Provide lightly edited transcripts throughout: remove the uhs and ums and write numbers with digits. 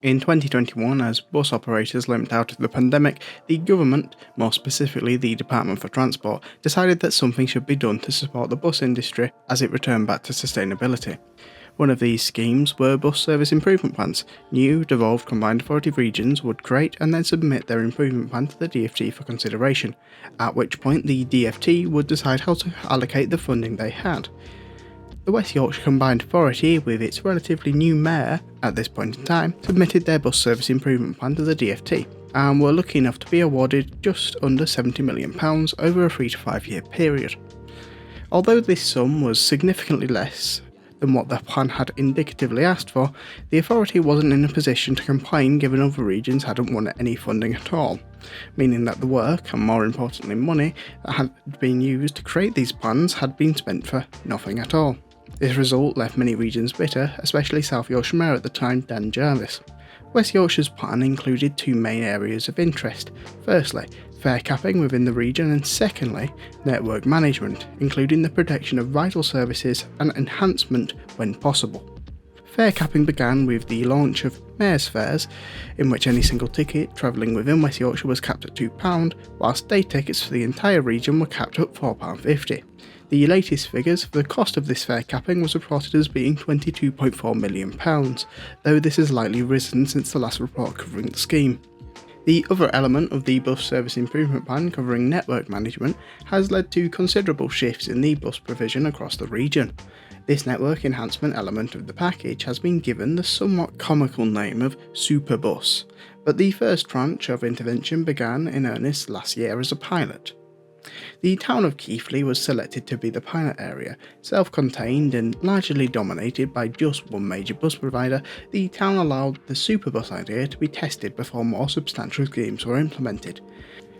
In 2021, as bus operators limped out of the pandemic, the government, more specifically the Department for Transport, decided that something should be done to support the bus industry as it returned back to sustainability. One of these schemes were bus service improvement plans. New, devolved Combined Authority regions would create and then submit their improvement plan to the DfT for consideration, at which point the DfT would decide how to allocate the funding they had. The West Yorkshire Combined Authority, with its relatively new mayor at this point in time, submitted their bus service improvement plan to the DfT and were lucky enough to be awarded just under £70 million over a 3 to 5 year period. Although this sum was significantly less than what the plan had indicatively asked for, the authority wasn't in a position to complain given other regions hadn't won any funding at all, meaning that the work, and more importantly money, that had been used to create these plans had been spent for nothing at all. This result left many regions bitter, especially South Yorkshire Mayor at the time, Dan Jarvis. West Yorkshire's plan included two main areas of interest. Firstly, fare capping within the region, and secondly, network management, including the protection of vital services and enhancement when possible. Fare capping began with the launch of Mayor's Fares, in which any single ticket travelling within West Yorkshire was capped at £2, whilst day tickets for the entire region were capped at £4.50. The latest figures for the cost of this fare capping was reported as being £22.4 million, though this has likely risen since the last report covering the scheme. The other element of the bus service improvement plan covering network management has led to considerable shifts in the bus provision across the region. This network enhancement element of the package has been given the somewhat comical name of Superbus, but the first tranche of intervention began in earnest last year as a pilot. The town of Keighley was selected to be the pilot area. Self-contained and largely dominated by just one major bus provider, the town allowed the Superbus idea to be tested before more substantial schemes were implemented.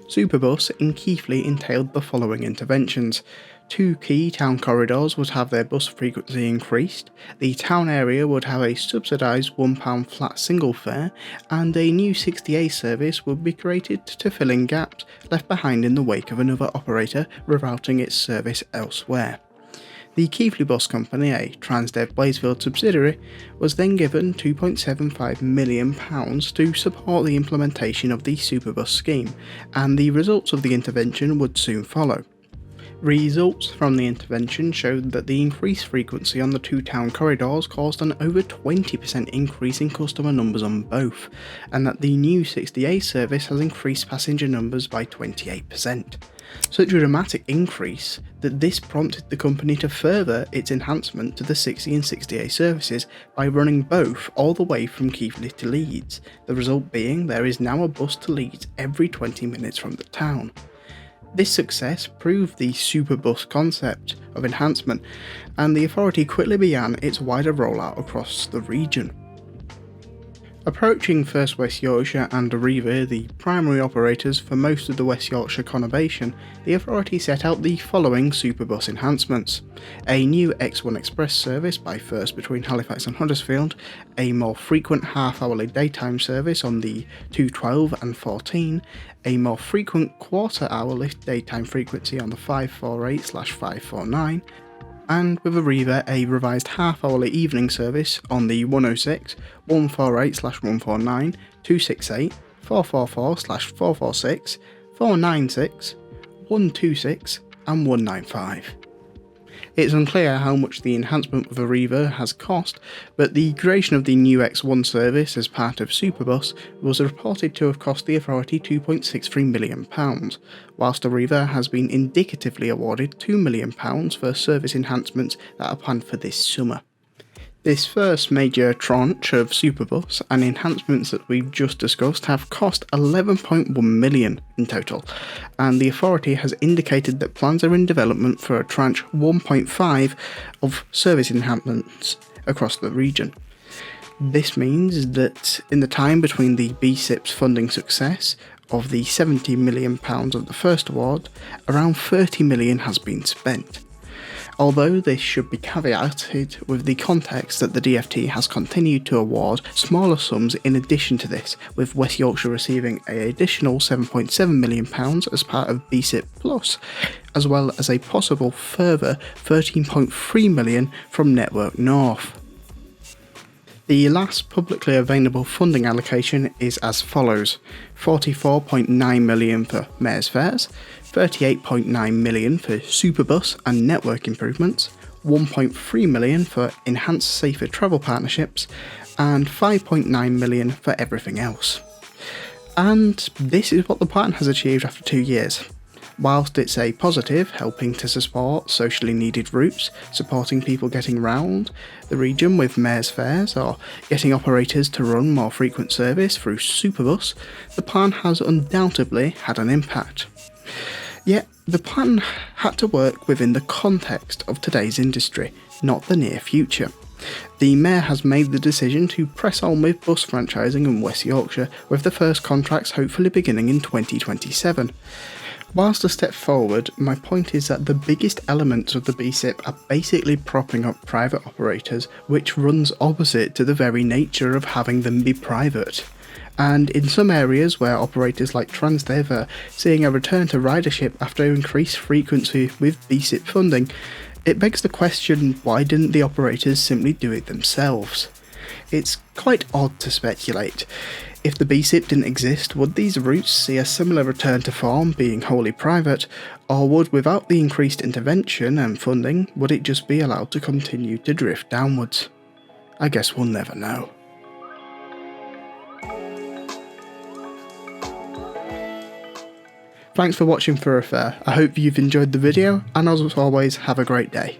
Superbus in Keighley entailed the following interventions. 2 key town corridors would have their bus frequency increased, the town area would have a subsidised £1 flat single fare, and a new 60A service would be created to fill in gaps left behind in the wake of another operator rerouting its service elsewhere. The Keighley Bus Company, a Transdev Blazefield subsidiary, was then given £2.75 million to support the implementation of the Superbus scheme, and the results of the intervention would soon follow. Results from the intervention showed that the increased frequency on the 2 town corridors caused an over 20% increase in customer numbers on both, and that the new 60A service has increased passenger numbers by 28%. Such a dramatic increase that this prompted the company to further its enhancement to the 60 and 60A services by running both all the way from Keighley to Leeds, the result being there is now a bus to Leeds every 20 minutes from the town. This success proved the Superbus concept of enhancement, and the authority quickly began its wider rollout across the region. Approaching First West Yorkshire and Arriva, the primary operators for most of the West Yorkshire conurbation, the authority set out the following Superbus enhancements: a new X1 Express service by First between Halifax and Huddersfield, a more frequent half-hourly daytime service on the 212 and 14, a more frequent quarter-hourly daytime frequency on the 548/549, and with Arriva a revised half-hourly evening service on the 106, 148/149, 268, 444/446, 496, 126 and 195. It's unclear how much the enhancement with Arriva has cost, but the creation of the new X1 service as part of Superbus was reported to have cost the authority £2.63 million, whilst Arriva has been indicatively awarded £2 million for service enhancements that are planned for this summer. This first major tranche of Superbus and enhancements that we've just discussed have cost £11.1 million in total, and the authority has indicated that plans are in development for a tranche 1.5 of service enhancements across the region. This means that in the time between the BSIP's funding success of the £70 million of the first award, around £30 million has been spent. Although this should be caveated with the context that the DfT has continued to award smaller sums in addition to this, with West Yorkshire receiving an additional £7.7 million as part of BSIP Plus, as well as a possible further £13.3 million from Network North. The last publicly available funding allocation is as follows: 44.9 million for Mayor's Fares, 38.9 million for Superbus and network improvements, 1.3 million for enhanced safer travel partnerships, and 5.9 million for everything else. And this is what the plan has achieved after 2 years. Whilst it's a positive, helping to support socially needed routes, supporting people getting round the region with Mayor's Fares, or getting operators to run more frequent service through Superbus, the plan has undoubtedly had an impact. Yet, the plan had to work within the context of today's industry, not the near future. The Mayor has made the decision to press on with bus franchising in West Yorkshire, with the first contracts hopefully beginning in 2027. Whilst a step forward, my point is that the biggest elements of the BSIP are basically propping up private operators, which runs opposite to the very nature of having them be private. And in some areas where operators like Transdev are seeing a return to ridership after increased frequency with BSIP funding, it begs the question, why didn't the operators simply do it themselves? It's quite odd to speculate. If the BSIP didn't exist, would these routes see a similar return to form, being wholly private, or would, without the increased intervention and funding, would it just be allowed to continue to drift downwards? I guess we'll never know. Thanks for watching Thoroughfare. I hope you've enjoyed the video, and as always, have a great day.